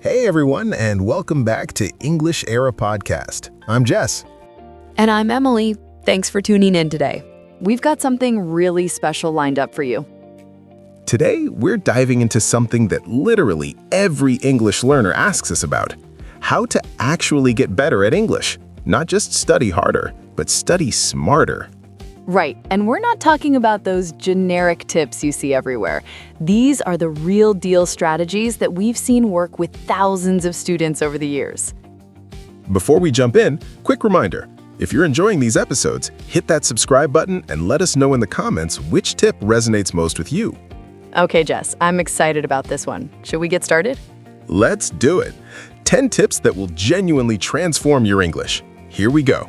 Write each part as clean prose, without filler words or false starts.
Hey everyone, and welcome back to English Era Podcast. I'm Jess. And I'm Emily. Thanks for tuning in today. We've got something really special lined up for you. Today, we're diving into something that literally every English learner asks us about: how to actually get better at English. Not just study harder, but study smarter. Right, and we're not talking about those generic tips you see everywhere. These are the real deal strategies that we've seen work with thousands of students over the years. Before we jump in, quick reminder. If you're enjoying these episodes, hit that subscribe button and let us know in the comments which tip resonates most with you. Okay, Jess, I'm excited about this one. Should we get started? Let's do it. 10 tips that will genuinely transform your English. Here we go.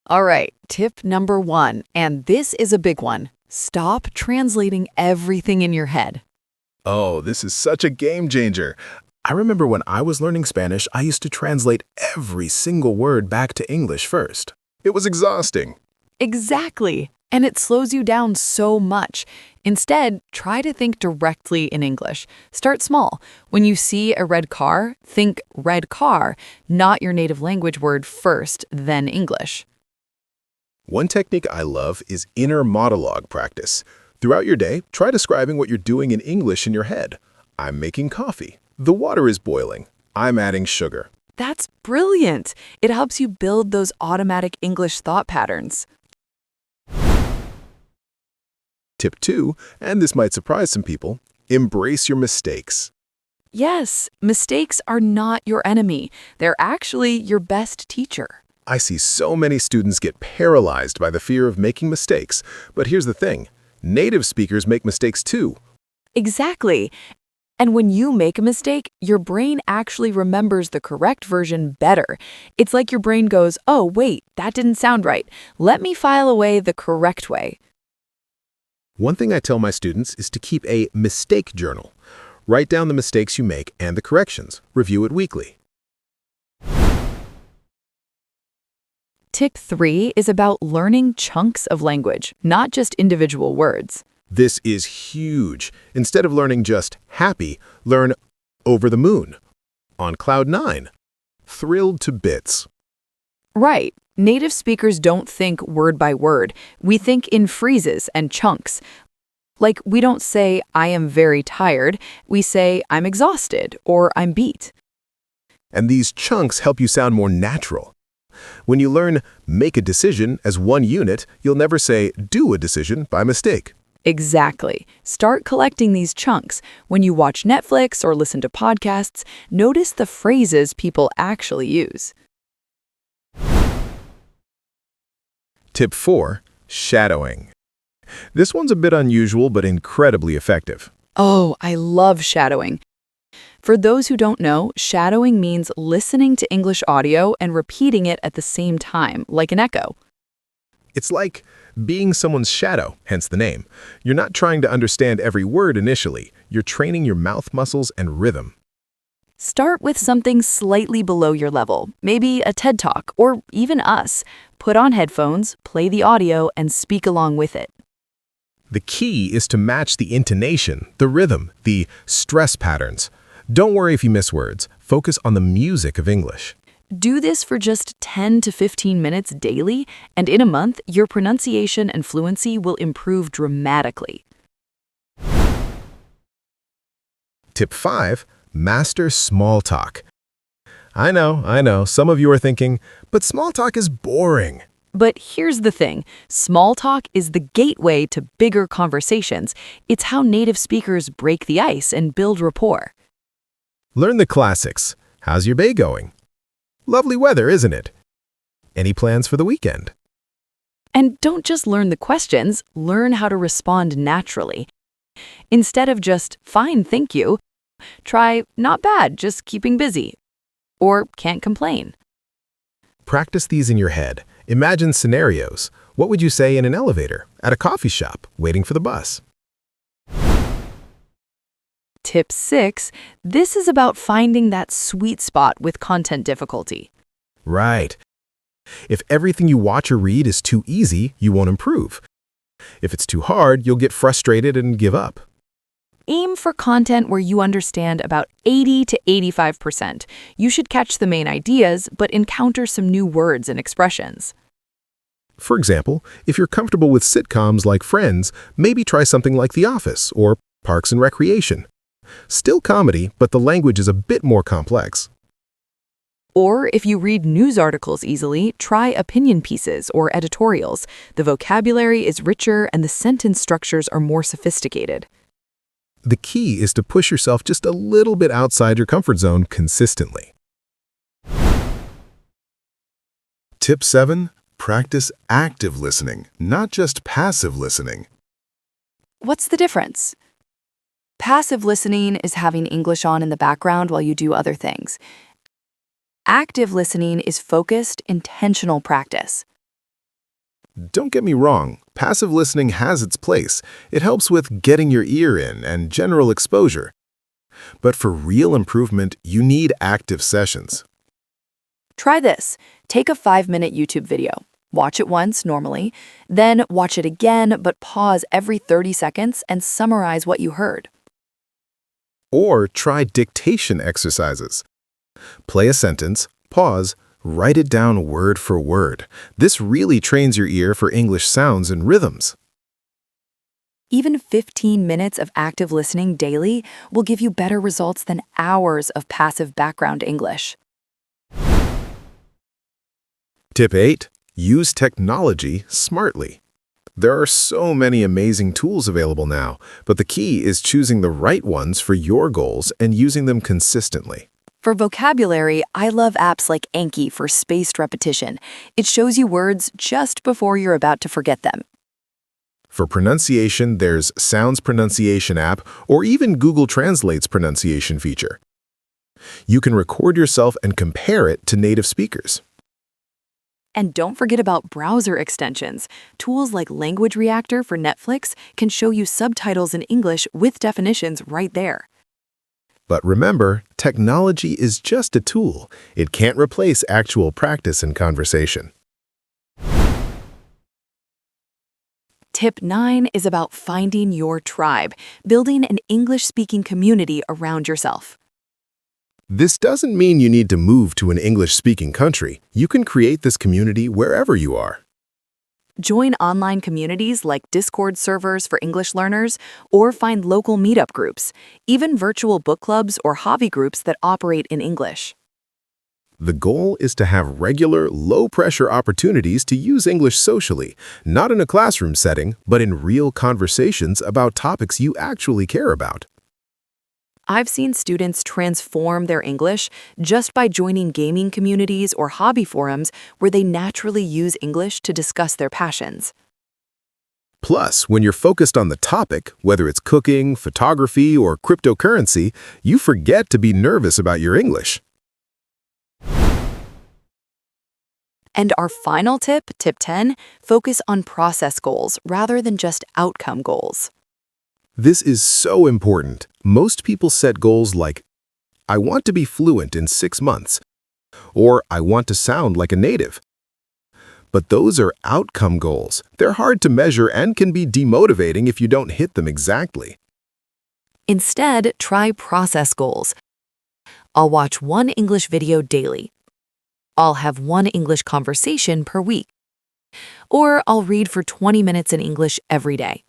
All right, tip number 1, and this is a big one. Stop translating everything in your head. Oh, this is such a game changer. I remember when I was learning Spanish, I used to translate every single word back to English first. It was exhausting. Exactly, and it slows you down so much. Instead, try to think directly in English. Start small. When you see a red car, think red car, not your native language word first, then English. One technique I love is inner monologue practice. Throughout your day, try describing what you're doing in English in your head. I'm making coffee. The water is boiling. I'm adding sugar. That's brilliant. It helps you build those automatic English thought patterns. Tip 2, and this might surprise some people, embrace your mistakes. Yes, mistakes are not your enemy. They're actually your best teacher. I see so many students get paralyzed by the fear of making mistakes, but here's the thing. Native speakers make mistakes too. Exactly. And when you make a mistake, your brain actually remembers the correct version better. It's like your brain goes, oh, wait, that didn't sound right. Let me file away the correct way. One thing I tell my students is to keep a mistake journal. Write down the mistakes you make and the corrections. Review it weekly. Tip 3 is about learning chunks of language, not just individual words. This is huge. Instead of learning just happy, learn over the moon, on cloud 9, thrilled to bits. Right. Native speakers don't think word by word. We think in phrases and chunks. Like, we don't say, I am very tired. We say, I'm exhausted or I'm beat. And these chunks help you sound more natural. When you learn make a decision as one unit, you'll never say do a decision by mistake. Exactly. Start collecting these chunks. When you watch Netflix or listen to podcasts, notice the phrases people actually use. Tip 4, shadowing. This one's a bit unusual but incredibly effective. Oh, I love shadowing. For those who don't know, shadowing means listening to English audio and repeating it at the same time, like an echo. It's like being someone's shadow, hence the name. You're not trying to understand every word initially. You're training your mouth muscles and rhythm. Start with something slightly below your level, maybe a TED Talk or even us. Put on headphones, play the audio, and speak along with it. The key is to match the intonation, the rhythm, the stress patterns. Don't worry if you miss words. Focus on the music of English. Do this for just 10 to 15 minutes daily, and in a month, your pronunciation and fluency will improve dramatically. Tip 5, master small talk. I know, some of you are thinking, but small talk is boring. But here's the thing. Small talk is the gateway to bigger conversations. It's how native speakers break the ice and build rapport. Learn the classics. How's your day going? Lovely weather, isn't it? Any plans for the weekend? And don't just learn the questions, learn how to respond naturally. Instead of just, fine, thank you, try, not bad, just keeping busy. Or can't complain. Practice these in your head. Imagine scenarios. What would you say in an elevator, at a coffee shop, waiting for the bus? Tip 6, this is about finding that sweet spot with content difficulty. Right. If everything you watch or read is too easy, you won't improve. If it's too hard, you'll get frustrated and give up. Aim for content where you understand about 80 to 85%. You should catch the main ideas, but encounter some new words and expressions. For example, if you're comfortable with sitcoms like Friends, maybe try something like The Office or Parks and Recreation. Still comedy, but the language is a bit more complex. Or if you read news articles easily, try opinion pieces or editorials. The vocabulary is richer and the sentence structures are more sophisticated. The key is to push yourself just a little bit outside your comfort zone consistently. Tip 7. Practice active listening, not just passive listening. What's the difference? Passive listening is having English on in the background while you do other things. Active listening is focused, intentional practice. Don't get me wrong, passive listening has its place. It helps with getting your ear in and general exposure. But for real improvement, you need active sessions. Try this. Take a 5-minute YouTube video. Watch it once, normally, then watch it again, but pause every 30 seconds and summarize what you heard. Or try dictation exercises. Play a sentence, pause, write it down word for word. This really trains your ear for English sounds and rhythms. Even 15 minutes of active listening daily will give you better results than hours of passive background English. Tip 8. Use technology smartly. There are so many amazing tools available now, but the key is choosing the right ones for your goals and using them consistently. For vocabulary, I love apps like Anki for spaced repetition. It shows you words just before you're about to forget them. For pronunciation, there's Sounds Pronunciation app or even Google Translate's pronunciation feature. You can record yourself and compare it to native speakers. And don't forget about browser extensions. Tools like Language Reactor for Netflix can show you subtitles in English with definitions right there. But remember, technology is just a tool. It can't replace actual practice and conversation. Tip 9 is about finding your tribe, building an English-speaking community around yourself. This doesn't mean you need to move to an English-speaking country. You can create this community wherever you are. Join online communities like Discord servers for English learners, or find local meetup groups, even virtual book clubs or hobby groups that operate in English. The goal is to have regular, low-pressure opportunities to use English socially, not in a classroom setting, but in real conversations about topics you actually care about. I've seen students transform their English just by joining gaming communities or hobby forums where they naturally use English to discuss their passions. Plus, when you're focused on the topic, whether it's cooking, photography, or cryptocurrency, you forget to be nervous about your English. And our final tip, tip 10, focus on process goals rather than just outcome goals. This is so important. Most people set goals like, I want to be fluent in 6 months, or I want to sound like a native. But those are outcome goals. They're hard to measure and can be demotivating if you don't hit them exactly. Instead, try process goals. I'll watch one English video daily. I'll have one English conversation per week. Or I'll read for 20 minutes in English every day.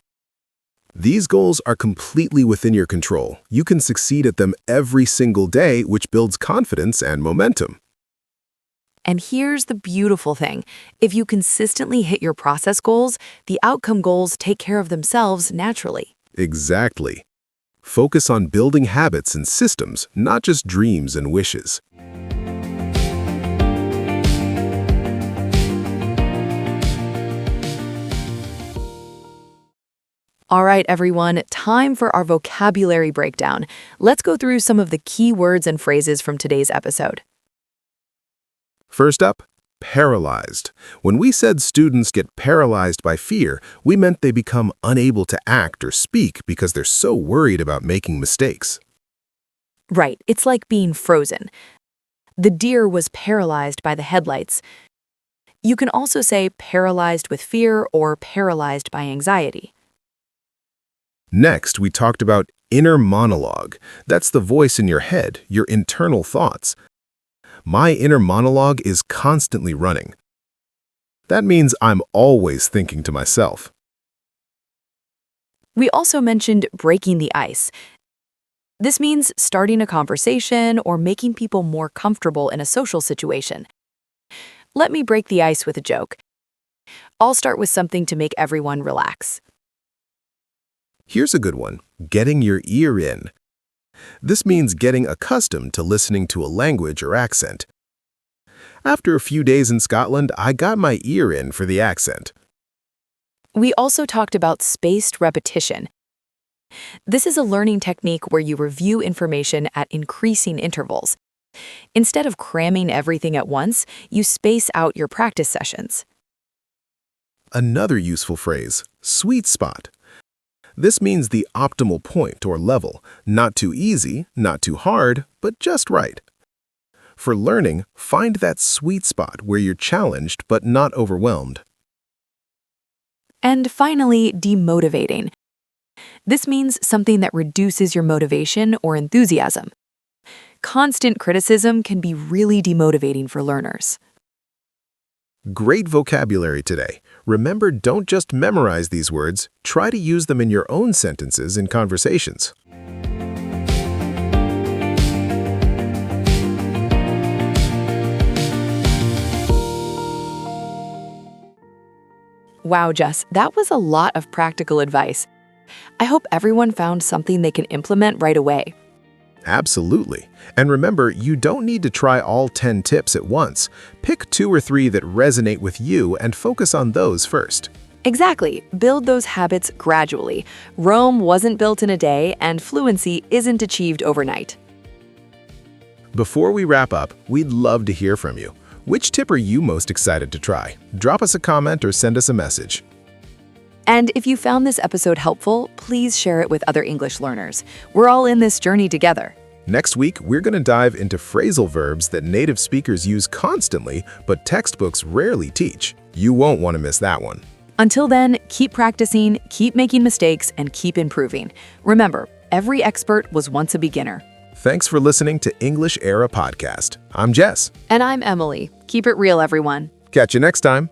These goals are completely within your control. You can succeed at them every single day, which builds confidence and momentum. And here's the beautiful thing. If you consistently hit your process goals, the outcome goals take care of themselves naturally. Exactly. Focus on building habits and systems, not just dreams and wishes. All right, everyone, time for our vocabulary breakdown. Let's go through some of the key words and phrases from today's episode. First up, paralyzed. When we said students get paralyzed by fear, we meant they become unable to act or speak because they're so worried about making mistakes. Right, it's like being frozen. The deer was paralyzed by the headlights. You can also say paralyzed with fear or paralyzed by anxiety. Next, we talked about inner monologue. That's the voice in your head, your internal thoughts. My inner monologue is constantly running. That means I'm always thinking to myself. We also mentioned breaking the ice. This means starting a conversation or making people more comfortable in a social situation. Let me break the ice with a joke. I'll start with something to make everyone relax. Here's a good one, getting your ear in. This means getting accustomed to listening to a language or accent. After a few days in Scotland, I got my ear in for the accent. We also talked about spaced repetition. This is a learning technique where you review information at increasing intervals. Instead of cramming everything at once, you space out your practice sessions. Another useful phrase, sweet spot. This means the optimal point or level, not too easy, not too hard, but just right. For learning, find that sweet spot where you're challenged but not overwhelmed. And finally, demotivating. This means something that reduces your motivation or enthusiasm. Constant criticism can be really demotivating for learners. Great vocabulary today. Remember, don't just memorize these words, try to use them in your own sentences in conversations. Wow, Jess, that was a lot of practical advice. I hope everyone found something they can implement right away. Absolutely. And remember, you don't need to try all 10 tips at once. Pick 2 or 3 that resonate with you and focus on those first. Exactly. Build those habits gradually. Rome wasn't built in a day, and fluency isn't achieved overnight. Before we wrap up, we'd love to hear from you. Which tip are you most excited to try? Drop us a comment or send us a message. And if you found this episode helpful, please share it with other English learners. We're all in this journey together. Next week, we're going to dive into phrasal verbs that native speakers use constantly, but textbooks rarely teach. You won't want to miss that one. Until then, keep practicing, keep making mistakes, and keep improving. Remember, every expert was once a beginner. Thanks for listening to English Era Podcast. I'm Jess. And I'm Emily. Keep it real, everyone. Catch you next time.